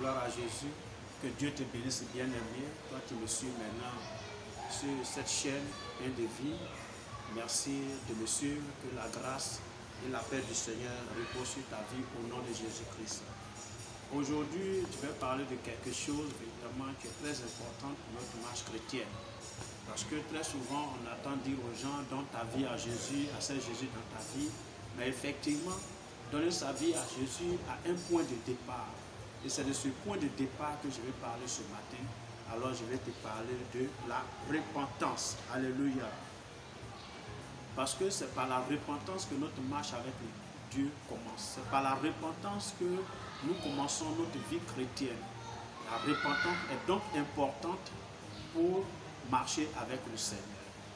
Gloire à Jésus. Que Dieu te bénisse, bien-aimé. Toi qui me suis maintenant sur cette chaîne Un de vie. Merci de me suivre. Que la grâce et la paix du Seigneur reposent sur ta vie au nom de Jésus-Christ. Aujourd'hui, je vais parler de quelque chose évidemment qui est très important pour notre marche chrétienne. Parce que très souvent, on attend dire aux gens, donne ta vie à Jésus, accepte Jésus dans ta vie. Mais effectivement, donner sa vie à Jésus a un point de départ. Et c'est de ce point de départ que je vais parler ce matin. Alors je vais te parler de la repentance. Alléluia. Parce que c'est par la repentance que notre marche avec Dieu commence. C'est par la repentance que nous commençons notre vie chrétienne. La repentance est donc importante pour marcher avec le Seigneur.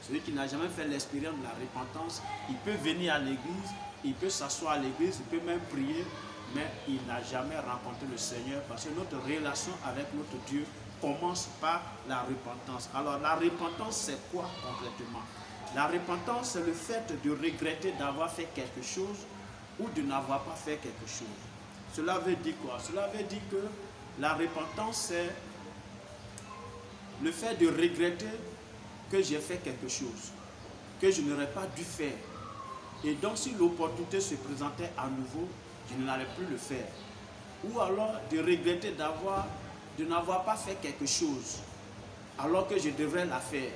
Celui qui n'a jamais fait l'expérience de la repentance, il peut venir à l'église, il peut s'asseoir à l'église, il peut même prier, mais il n'a jamais rencontré le Seigneur parce que notre relation avec notre Dieu commence par la repentance. Alors la repentance, c'est quoi concrètement? La repentance, c'est le fait de regretter d'avoir fait quelque chose ou de n'avoir pas fait quelque chose. Cela veut dire quoi? Cela veut dire que la repentance, c'est le fait de regretter que j'ai fait quelque chose, que je n'aurais pas dû faire. Et donc si l'opportunité se présentait à nouveau, je n'allais plus le faire. Ou alors de regretter de n'avoir pas fait quelque chose, alors que je devrais la faire.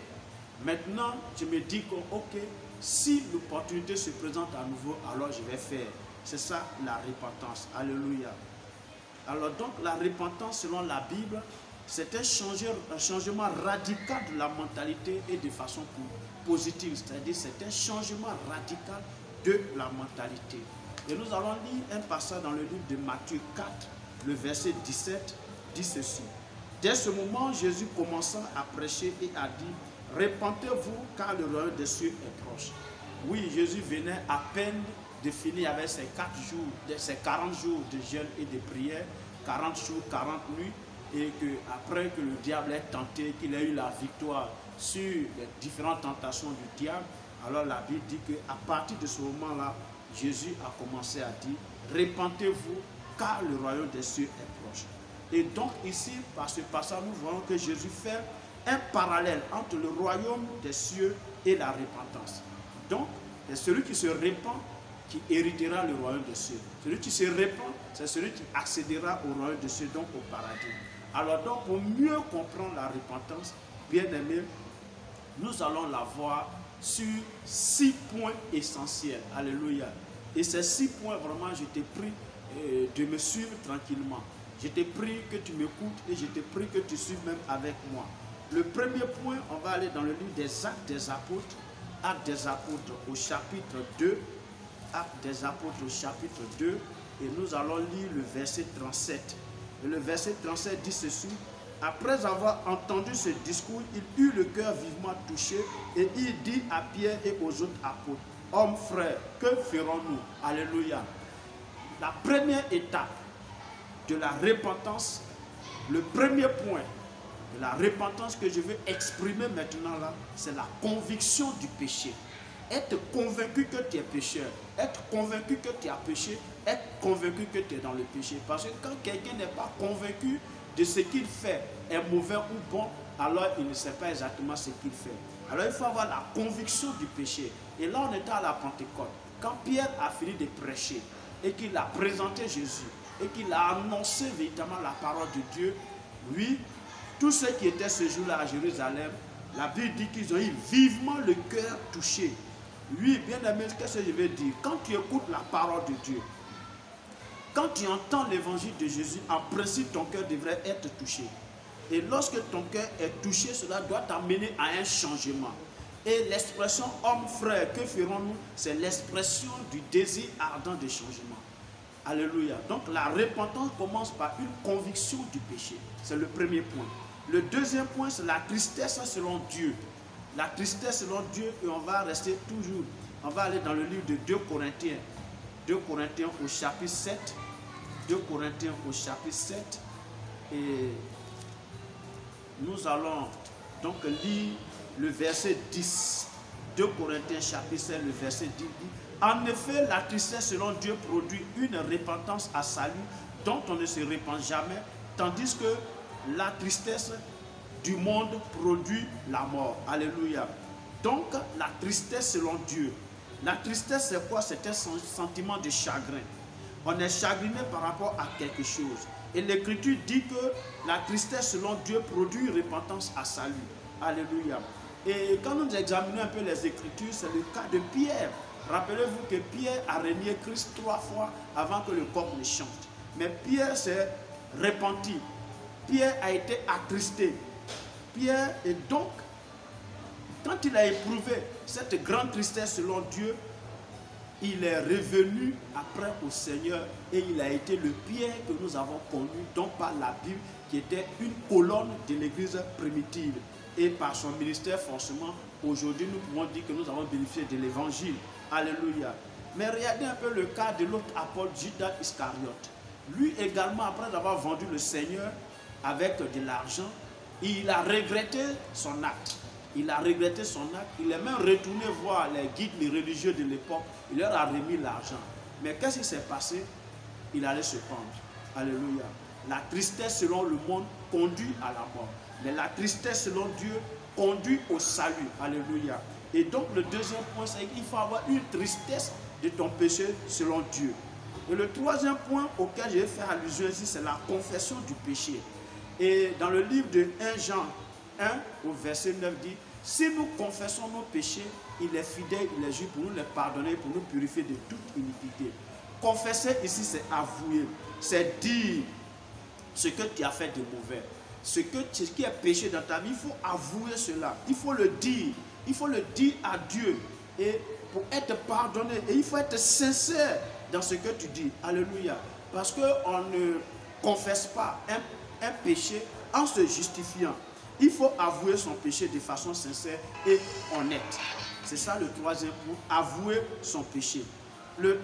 Maintenant, je me dis que, ok, si l'opportunité se présente à nouveau, alors je vais faire. C'est ça la repentance. Alléluia. Alors donc la repentance selon la Bible, c'est un changement radical de la mentalité et de façon positive. C'est-à-dire c'est un changement radical de la mentalité. Et nous allons lire un passage dans le livre de Matthieu 4, le verset 17, dit ceci. Dès ce moment, Jésus commença à prêcher et a dit, « Repentez-vous car le royaume des cieux est proche. » Oui, Jésus venait à peine de finir avec ses 40 jours de jeûne et de prière, 40 jours, 40 nuits, et qu'après que le diable ait tenté, qu'il ait eu la victoire sur les différentes tentations du diable, alors la Bible dit qu'à partir de ce moment-là, Jésus a commencé à dire, repentez-vous car le royaume des cieux est proche. Et donc ici, par ce passage, nous voyons que Jésus fait un parallèle entre le royaume des cieux et la repentance. Donc, c'est celui qui se repent qui héritera le royaume des cieux. Celui qui se repent, c'est celui qui accédera au royaume des cieux, donc au paradis. Alors donc, pour mieux comprendre la repentance, bien aimé, nous allons la voir sur 6 points essentiels. Alléluia. Et ces 6 points, vraiment, je t'ai prie de me suivre tranquillement. Je t'ai prie que tu m'écoutes et je t'ai prie que tu suives même avec moi. Le premier point, on va aller dans le livre des Actes des Apôtres. Actes des Apôtres au chapitre 2. Actes des Apôtres au chapitre 2. Et nous allons lire le verset 37. Et le verset 37 dit ceci. Après avoir entendu ce discours, il eut le cœur vivement touché et il dit à Pierre et aux autres apôtres, « Hommes frères, que ferons-nous » Alléluia. La première étape de la repentance, le premier point de la repentance que je veux exprimer maintenant là, c'est la conviction du péché. Être convaincu que tu es pécheur, être convaincu que tu as péché, être convaincu que tu es dans le péché. Parce que quand quelqu'un n'est pas convaincu de ce qu'il fait est mauvais ou bon, alors il ne sait pas exactement ce qu'il fait. Alors il faut avoir la conviction du péché. Et là on était à la Pentecôte. Quand Pierre a fini de prêcher et qu'il a présenté Jésus et qu'il a annoncé véritablement la parole de Dieu, oui, tous ceux qui étaient ce jour-là à Jérusalem, la Bible dit qu'ils ont eu vivement le cœur touché. Oui, bien aimé, qu'est-ce que je veux dire? Quand tu écoutes la parole de Dieu, quand tu entends l'évangile de Jésus, en principe, ton cœur devrait être touché. Et lorsque ton cœur est touché, cela doit t'amener à un changement. Et l'expression « homme frère, que ferons-nous » c'est l'expression du désir ardent de changement. Alléluia. Donc la repentance commence par une conviction du péché. C'est le premier point. Le deuxième point, c'est la tristesse selon Dieu. La tristesse selon Dieu, et on va rester toujours. On va aller dans le livre de 2 Corinthiens. 2 Corinthiens au chapitre 7. 2 Corinthiens au chapitre 7. Et nous allons donc lire le verset 10. 2 Corinthiens chapitre 7, le verset 10 dit, « En effet, la tristesse selon Dieu produit une repentance à salut dont on ne se repent jamais, tandis que la tristesse du monde produit la mort. Alléluia. Donc, la tristesse selon Dieu. La tristesse, c'est quoi? C'est un sentiment de chagrin. On est chagriné par rapport à quelque chose. Et l'Écriture dit que la tristesse selon Dieu produit repentance à salut. Alléluia. Et quand nous examinons un peu les Écritures, c'est le cas de Pierre. Rappelez-vous que Pierre a renié Christ 3 fois avant que le coq ne chante. Mais Pierre s'est repenti. Pierre a été attristé. Pierre, et donc, quand il a éprouvé cette grande tristesse selon Dieu, il est revenu après au Seigneur et il a été le Pierre que nous avons connu, donc par la Bible, qui était une colonne de l'église primitive. Et par son ministère, forcément, aujourd'hui, nous pouvons dire que nous avons bénéficié de l'évangile. Alléluia. Mais regardez un peu le cas de l'autre apôtre, Judas Iscariote. Lui également, après avoir vendu le Seigneur avec de l'argent, il a regretté son acte. Il a regretté son acte. Il est même retourné voir les guides, les religieux de l'époque. Il leur a remis l'argent. Mais qu'est-ce qui s'est passé? Il allait se pendre. Alléluia. La tristesse selon le monde conduit à la mort. Mais la tristesse selon Dieu conduit au salut. Alléluia. Et donc le deuxième point, c'est qu'il faut avoir une tristesse de ton péché selon Dieu. Et le troisième point auquel je vais faire allusion ici, c'est la confession du péché. Et dans le livre de 1 Jean 1, au verset 9, dit: si nous confessons nos péchés, il est fidèle, il est juste pour nous les pardonner, pour nous purifier de toute iniquité. Confesser ici, c'est avouer, c'est dire ce que tu as fait de mauvais. Ce qui est péché dans ta vie, il faut avouer cela. Il faut le dire. Il faut le dire à Dieu. Et pour être pardonné, et il faut être sincère dans ce que tu dis. Alléluia. Parce qu'on ne confesse pas un péché en se justifiant. Il faut avouer son péché de façon sincère et honnête. C'est ça le troisième point, avouer son péché. Le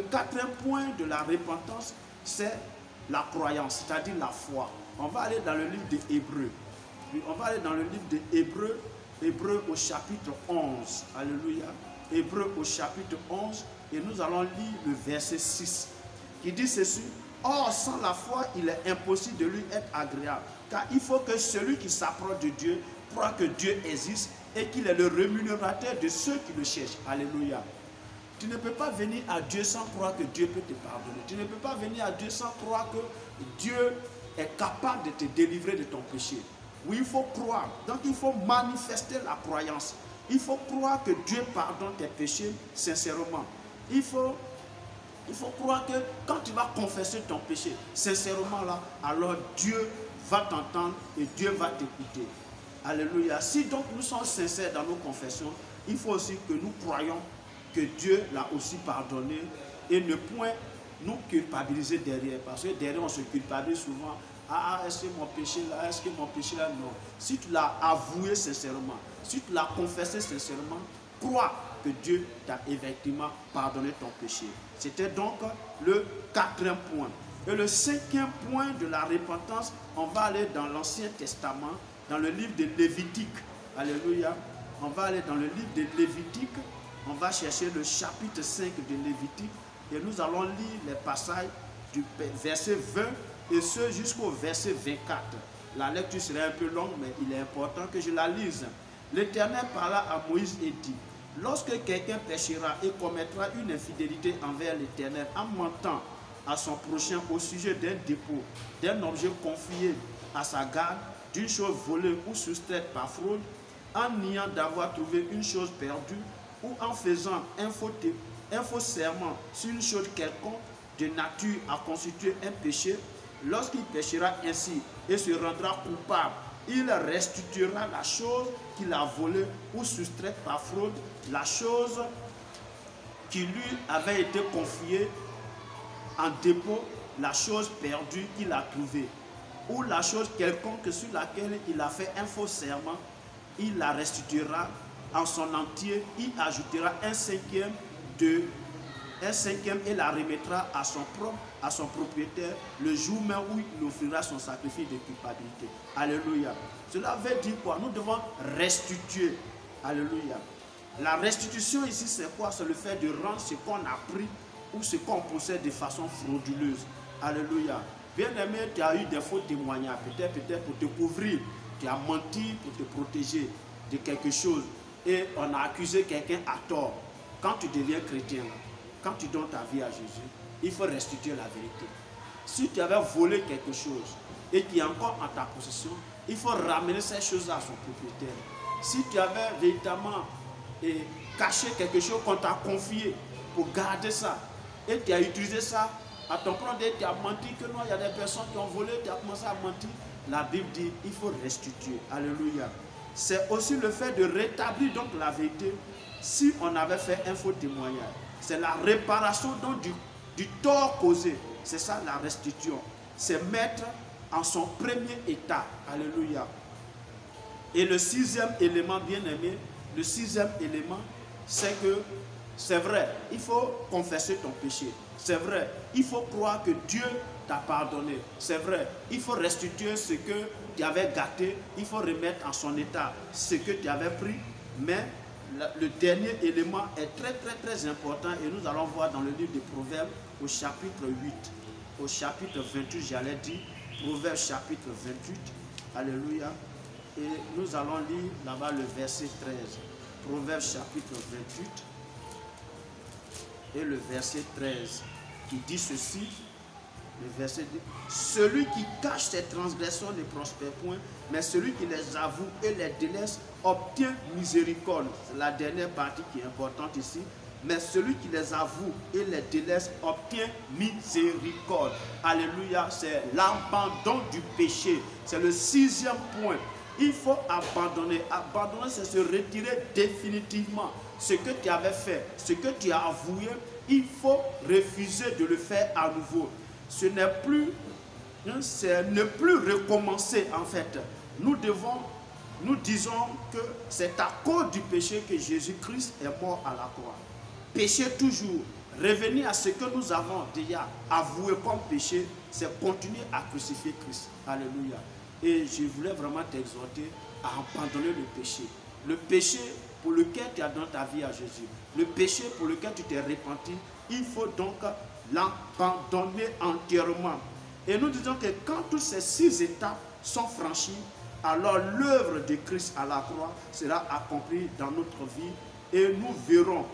quatrième point de la repentance, c'est la croyance, c'est-à-dire la foi. On va aller dans le livre des Hébreux. On va aller dans le livre des Hébreux, Hébreux au chapitre 11. Alléluia. Hébreux au chapitre 11, et nous allons lire le verset 6, qui dit ceci: or, sans la foi, il est impossible de lui être agréable, car il faut que celui qui s'approche de Dieu croit que Dieu existe et qu'il est le rémunérateur de ceux qui le cherchent. Alléluia. Tu ne peux pas venir à Dieu sans croire que Dieu peut te pardonner. Tu ne peux pas venir à Dieu sans croire que Dieu est capable de te délivrer de ton péché. Oui, il faut croire. Donc il faut manifester la croyance. Il faut croire que Dieu pardonne tes péchés sincèrement. Il faut croire que quand tu vas confesser ton péché sincèrement là, alors Dieu va t'entendre et Dieu va t'écouter. Alléluia. Si donc nous sommes sincères dans nos confessions, il faut aussi que nous croyons que Dieu l'a aussi pardonné et ne point nous culpabiliser derrière. Parce que derrière on se culpabilise souvent. Ah, est-ce que mon péché là, est-ce que mon péché là, non. Si tu l'as avoué sincèrement, si tu l'as confessé sincèrement, crois que Dieu t'a effectivement pardonné ton péché. C'était donc le quatrième point. Et le cinquième point de la repentance, on va aller dans l'Ancien Testament, dans le livre de Lévitique. Alléluia. On va aller dans le livre de Lévitique. On va chercher le chapitre 5 de Lévitique. Et nous allons lire les passages du verset 20 et ce jusqu'au verset 24. La lecture serait un peu longue, mais il est important que je la lise. L'Éternel parla à Moïse et dit: lorsque quelqu'un péchera et commettra une infidélité envers l'Éternel en mentant à son prochain au sujet d'un dépôt, d'un objet confié à sa garde, d'une chose volée ou soustraite par fraude, en niant d'avoir trouvé une chose perdue, ou en faisant un faux serment sur une chose quelconque de nature à constituer un péché, lorsqu'il péchera ainsi et se rendra coupable, il restituera la chose qu'il a volée ou soustraite par fraude, la chose qui lui avait été confiée en dépôt, la chose perdue qu'il a trouvée, ou la chose quelconque sur laquelle il a fait un faux serment, il la restituera en son entier, il ajoutera un cinquième et la remettra à son propriétaire le jour même où il offrira son sacrifice de culpabilité. Alléluia. Cela veut dire quoi? Nous devons restituer. Alléluia. La restitution ici, c'est quoi? C'est le fait de rendre ce qu'on a pris ou ce qu'on possède de façon frauduleuse. Alléluia. Bien-aimé, tu as eu des faux témoignages, peut-être pour te couvrir. Tu as menti pour te protéger de quelque chose. Et on a accusé quelqu'un à tort. Quand tu deviens chrétien, quand tu donnes ta vie à Jésus, il faut restituer la vérité. Si tu avais volé quelque chose et qui est encore en ta possession, il faut ramener ces choses-là à son propriétaire. Si tu avais véritablement caché quelque chose qu'on t'a confié pour garder ça, et tu as utilisé ça à ton propre dé, tu as menti que non, il y a des personnes qui ont volé, tu as commencé à mentir. La Bible dit il faut restituer. Alléluia. C'est aussi le fait de rétablir donc la vérité si on avait fait un faux témoignage. C'est la réparation donc du tort causé. C'est ça la restitution. C'est mettre en son premier état. Alléluia. Et le sixième élément, bien aimé, le sixième élément, c'est que c'est vrai, il faut confesser ton péché. C'est vrai, il faut croire que Dieu t'a pardonné. C'est vrai, il faut restituer ce que tu avais gâté. Il faut remettre en son état ce que tu avais pris. Mais le dernier élément est très très très important et nous allons voir dans le livre des Proverbes au chapitre 8. Au chapitre 28, j'allais dire, Proverbes chapitre 28. Alléluia. Et nous allons lire là-bas le verset 13. Proverbes chapitre 28 et le verset 13 qui dit ceci. Le verset 2. Celui qui cache ses transgressions ne prospère point, mais celui qui les avoue et les délaisse obtient miséricorde. C'est la dernière partie qui est importante ici. Mais celui qui les avoue et les délaisse obtient miséricorde. Alléluia, c'est l'abandon du péché. C'est le sixième point. Il faut abandonner. Abandonner, c'est se retirer définitivement. Ce que tu avais fait, ce que tu as avoué, il faut refuser de le faire à nouveau. Ce n'est plus, c'est ne plus recommencer en fait. Nous disons que c'est à cause du péché que Jésus-Christ est mort à la croix. Pécher toujours, revenir à ce que nous avons déjà avoué comme péché, c'est continuer à crucifier Christ. Alléluia. Et je voulais vraiment t'exhorter à abandonner le péché. Le péché pour lequel tu as donné ta vie à Jésus. Le péché pour lequel tu t'es repenti, il faut donc l'abandonner entièrement. Et nous disons que quand toutes ces 6 étapes sont franchies, alors l'œuvre de Christ à la croix sera accomplie dans notre vie et nous verrons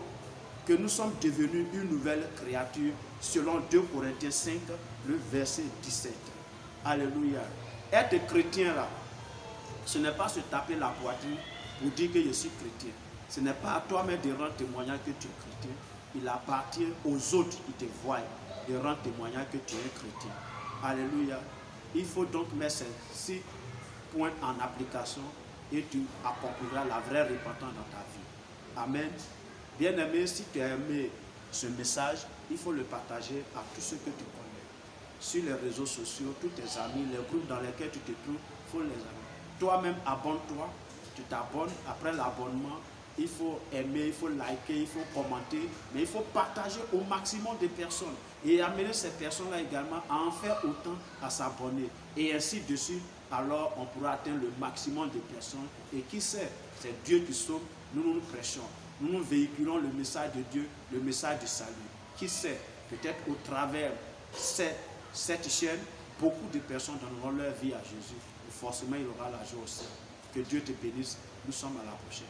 que nous sommes devenus une nouvelle créature selon 2 Corinthiens 5, le verset 17. Alléluia. Être chrétien là, ce n'est pas se taper la poitrine pour dire que je suis chrétien. Ce n'est pas à toi-même de rendre témoignage que tu es chrétien. Il appartient aux autres qui te voient de rendre témoignage que tu es chrétien. Alléluia. Il faut donc mettre ces 6 points en application et tu accompliras la vraie repentance dans ta vie. Amen. Bien-aimé, si tu as aimé ce message, il faut le partager à tous ceux que tu connais. Sur les réseaux sociaux, tous tes amis, les groupes dans lesquels tu te trouves, il faut les aimer. Toi-même, abonne-toi. Tu t'abonnes. Après l'abonnement, il faut aimer, il faut liker, il faut commenter, mais il faut partager au maximum de personnes et amener ces personnes-là également à en faire autant, à s'abonner. Et ainsi de suite, alors on pourra atteindre le maximum de personnes. Et qui sait, c'est Dieu qui sauve, nous prêchons. Nous véhiculons le message de Dieu, le message du salut. Qui sait, peut-être au travers de cette chaîne, beaucoup de personnes donneront leur vie à Jésus. Et forcément, il y aura la joie aussi. Que Dieu te bénisse. Nous sommes à la prochaine.